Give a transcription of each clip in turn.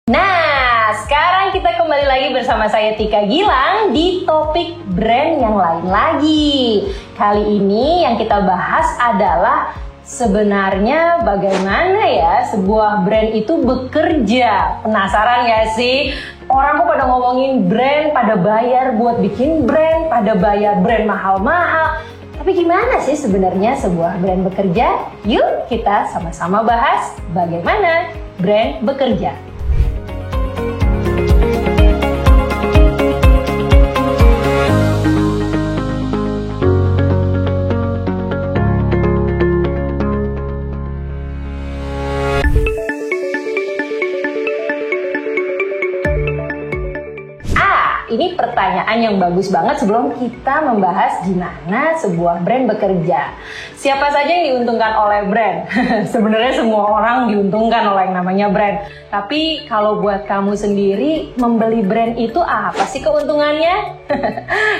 Nah, sekarang kita kembali lagi bersama saya Tika Gilang di topik brand yang lain lagi. Kali ini yang kita bahas adalah sebenarnya bagaimana ya sebuah brand itu bekerja. Penasaran gak sih? Orang kok pada ngomongin brand, pada bayar buat bikin brand, pada bayar brand mahal-mahal. Tapi gimana sih sebenarnya sebuah brand bekerja? Yuk kita sama-sama bahas bagaimana brand bekerja. Ini pertanyaan yang bagus banget sebelum kita membahas gimana sebuah brand bekerja. Siapa saja yang diuntungkan oleh brand? Sebenarnya semua orang diuntungkan oleh yang namanya brand. Tapi kalau buat kamu sendiri, membeli brand itu apa sih keuntungannya?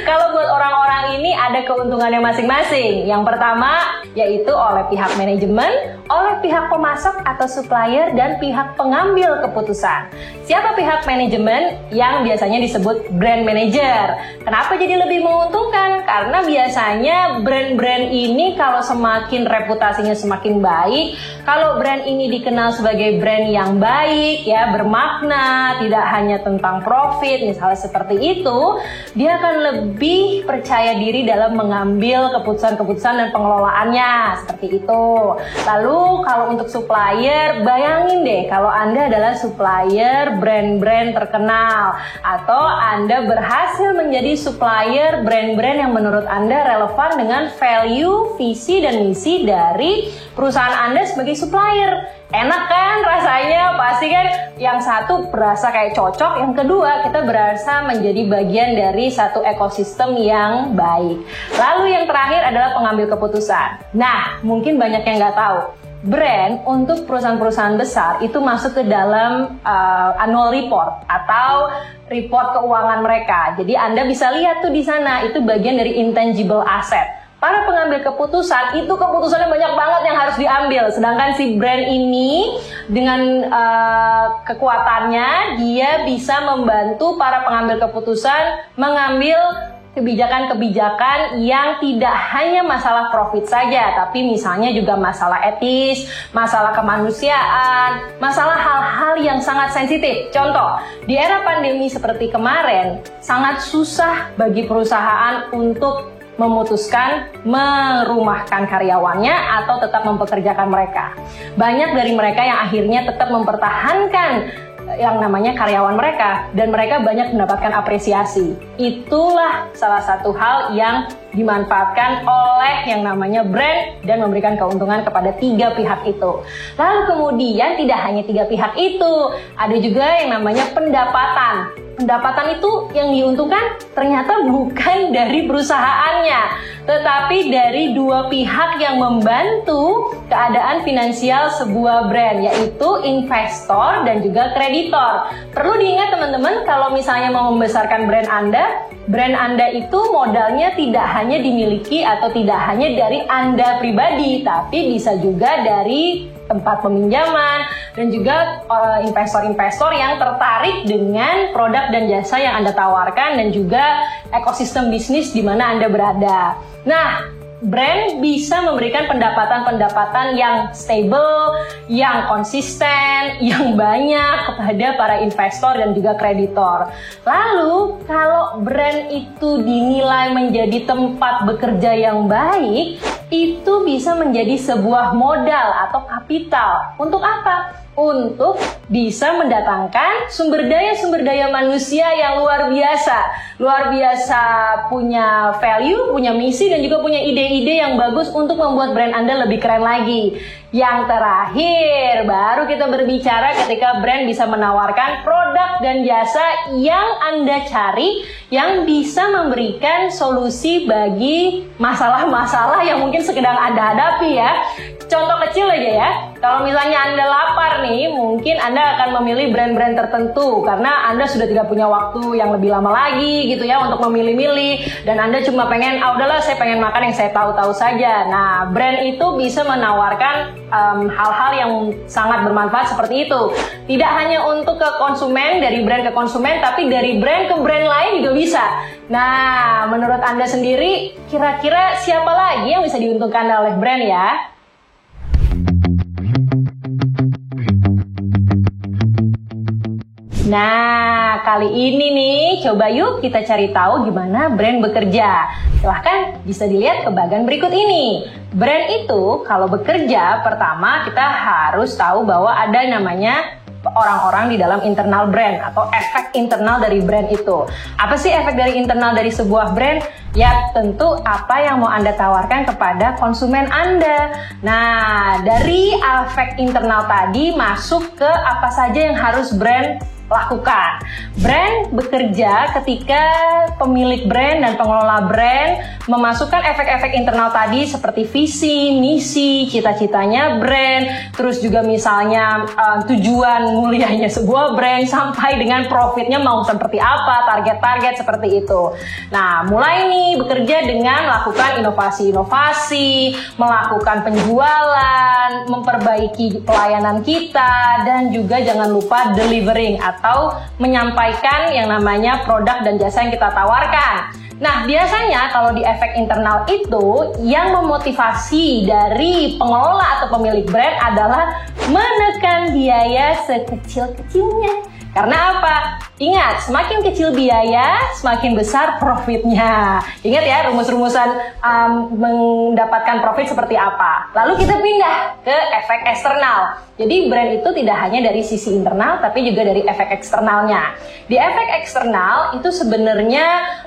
Kalau buat orang-orang ini ada keuntungannya masing-masing. Yang pertama yaitu oleh pihak manajemen, oleh pihak pemasok atau supplier, dan pihak pengambil keputusan. Siapa pihak manajemen? Yang biasanya disebut brand manager. Kenapa jadi lebih menguntungkan? Karena biasanya brand-brand ini kalau semakin reputasinya semakin baik, kalau brand ini dikenal sebagai brand yang baik, ya bermakna, tidak hanya tentang profit, misalnya seperti itu, dia akan lebih percaya diri dalam mengambil keputusan-keputusan dan pengelolaannya, seperti itu. Lalu kalau untuk supplier, bayangin deh kalau Anda adalah supplier brand-brand terkenal, atau Anda berhasil menjadi supplier brand-brand yang menurut Anda relevan dengan value, visi, dan misi dari perusahaan Anda sebagai supplier. Enak kan rasanya? Pasti kan yang satu berasa kayak cocok, yang kedua kita berasa menjadi bagian dari satu ekosistem yang baik. Lalu yang terakhir adalah pengambil keputusan. Nah, mungkin banyak yang nggak tahu. Brand untuk perusahaan-perusahaan besar itu masuk ke dalam annual report atau report keuangan mereka. Jadi Anda bisa lihat tuh di sana, itu bagian dari intangible asset. Para pengambil keputusan itu keputusannya banyak banget yang harus diambil. Sedangkan si brand ini dengan kekuatannya dia bisa membantu para pengambil keputusan mengambil kebijakan-kebijakan yang tidak hanya masalah profit saja, tapi misalnya juga masalah etis, masalah kemanusiaan, masalah hal-hal yang sangat sensitif. Contoh, di era pandemi seperti kemarin, sangat susah bagi perusahaan untuk memutuskan merumahkan karyawannya atau tetap mempekerjakan mereka. Banyak dari mereka yang akhirnya tetap mempertahankan yang namanya karyawan mereka, dan mereka banyak mendapatkan apresiasi. Itulah salah satu hal yang dimanfaatkan oleh yang namanya brand dan memberikan keuntungan kepada tiga pihak itu. Lalu kemudian tidak hanya tiga pihak itu, ada juga yang namanya pendapatan. Pendapatan itu yang diuntungkan ternyata bukan dari perusahaannya, tetapi dari dua pihak yang membantu keadaan finansial sebuah brand, yaitu investor dan juga kreditor. Perlu diingat teman-teman, kalau misalnya mau membesarkan brand Anda itu modalnya tidak hanya dimiliki atau tidak hanya dari Anda pribadi, tapi bisa juga dari tempat peminjaman dan juga investor-investor yang tertarik dengan produk dan jasa yang Anda tawarkan dan juga ekosistem bisnis di mana Anda berada. Nah, brand bisa memberikan pendapatan-pendapatan yang stable, yang konsisten, yang banyak kepada para investor dan juga kreditor. Lalu, kalau brand itu dinilai menjadi tempat bekerja yang baik, itu bisa menjadi sebuah modal atau kapital. Untuk apa? Untuk bisa mendatangkan sumber daya manusia yang luar biasa punya value, punya misi, dan juga punya ide-ide yang bagus untuk membuat brand Anda lebih keren lagi. Yang terakhir, baru kita berbicara ketika brand bisa menawarkan produk dan jasa yang Anda cari, yang bisa memberikan solusi bagi masalah-masalah yang mungkin sedang Anda hadapi ya. contoh kecil aja ya. Kalau misalnya Anda lapar nih, mungkin Anda akan memilih brand-brand tertentu karena Anda sudah tidak punya waktu yang lebih lama lagi gitu ya untuk memilih-milih, dan Anda cuma pengen, udahlah saya pengen makan yang saya tahu-tahu saja. Nah, brand itu bisa menawarkan hal-hal yang sangat bermanfaat seperti itu. Tidak hanya untuk ke konsumen, dari brand ke konsumen, tapi dari brand ke brand lain juga bisa. Nah, menurut Anda sendiri, kira-kira siapa lagi yang bisa diuntungkan oleh brand ya? Nah, kali ini nih, coba yuk kita cari tahu gimana brand bekerja. Silahkan bisa dilihat ke bagian berikut ini. Brand itu kalau bekerja, pertama kita harus tahu bahwa ada namanya orang-orang di dalam internal brand atau efek internal dari brand itu. Apa sih efek dari internal dari sebuah brand? Ya tentu apa yang mau Anda tawarkan kepada konsumen Anda. Nah, dari efek internal tadi masuk ke apa saja yang harus brand lakukan. Brand bekerja ketika pemilik brand dan pengelola brand memasukkan efek-efek internal tadi seperti visi, misi, cita-citanya brand, terus juga misalnya tujuan mulianya sebuah brand sampai dengan profitnya mau seperti apa, target-target seperti itu. Nah, mulai nih bekerja dengan melakukan inovasi-inovasi, melakukan penjualan, memperbaiki pelayanan kita, dan juga jangan lupa delivering atau menyampaikan yang namanya produk dan jasa yang kita tawarkan. Nah, biasanya kalau di efek internal itu yang memotivasi dari pengelola atau pemilik brand adalah menekan biaya sekecil-kecilnya. Karena apa? Ingat, semakin kecil biaya, semakin besar profitnya. Ingat ya, rumus-rumusan mendapatkan profit seperti apa. Lalu kita pindah ke efek eksternal. Jadi brand itu tidak hanya dari sisi internal, tapi juga dari efek eksternalnya. Di efek eksternal itu sebenarnya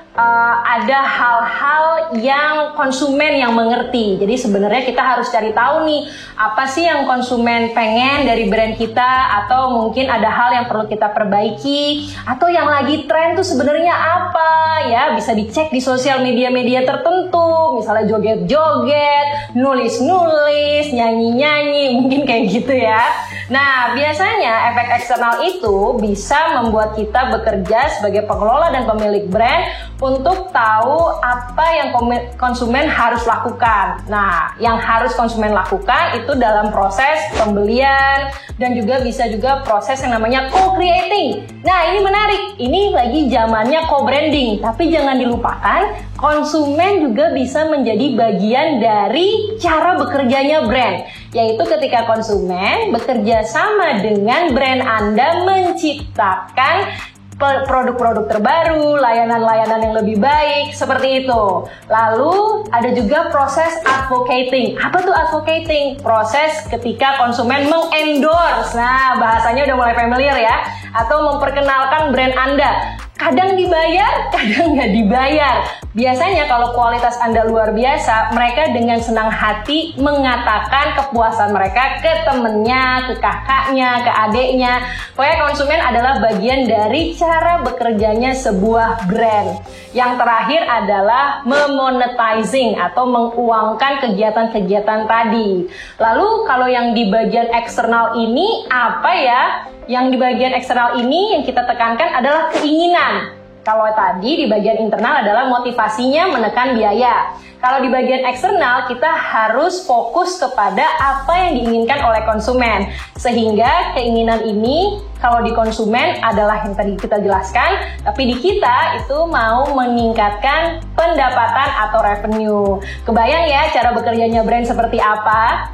ada hal-hal yang konsumen yang mengerti. Jadi sebenarnya kita harus cari tahu nih, apa sih yang konsumen pengen dari brand kita, atau mungkin ada hal yang perlu kita perbaiki, atau yang lagi tren tuh sebenarnya apa ya, bisa dicek di sosial media-media tertentu, misalnya joget-joget, nulis-nulis, nyanyi-nyanyi, mungkin kayak gitu ya. Nah, biasanya efek eksternal itu bisa membuat kita bekerja sebagai pengelola dan pemilik brand untuk tahu apa yang konsumen harus lakukan. Nah, yang harus konsumen lakukan itu dalam proses pembelian, dan juga bisa juga proses yang namanya co-creating. Nah, ini menarik. Ini lagi zamannya co-branding, tapi jangan dilupakan konsumen juga bisa menjadi bagian dari cara bekerjanya brand, yaitu ketika konsumen bekerja sama dengan brand Anda menciptakan produk-produk terbaru, layanan-layanan yang lebih baik, seperti itu. Lalu ada juga proses advocating. Apa tuh advocating? Proses ketika konsumen mengendorse. Nah, bahasanya udah mulai familiar ya. Atau memperkenalkan brand Anda. Kadang dibayar, kadang nggak dibayar. Biasanya kalau kualitas Anda luar biasa, mereka dengan senang hati mengatakan kepuasan mereka ke temennya, ke kakaknya, ke adiknya. Pokoknya konsumen adalah bagian dari cara bekerjanya sebuah brand. Yang terakhir adalah memonetizing atau menguangkan kegiatan-kegiatan tadi. Lalu kalau yang di bagian eksternal ini apa ya? Yang di bagian eksternal ini yang kita tekankan adalah keinginan. Kalau tadi di bagian internal adalah motivasinya menekan biaya. Kalau di bagian eksternal kita harus fokus kepada apa yang diinginkan oleh konsumen. Sehingga keinginan ini kalau di konsumen adalah yang tadi kita jelaskan, tapi di kita itu mau meningkatkan pendapatan atau revenue. Kebayang ya cara bekerjanya brand seperti apa?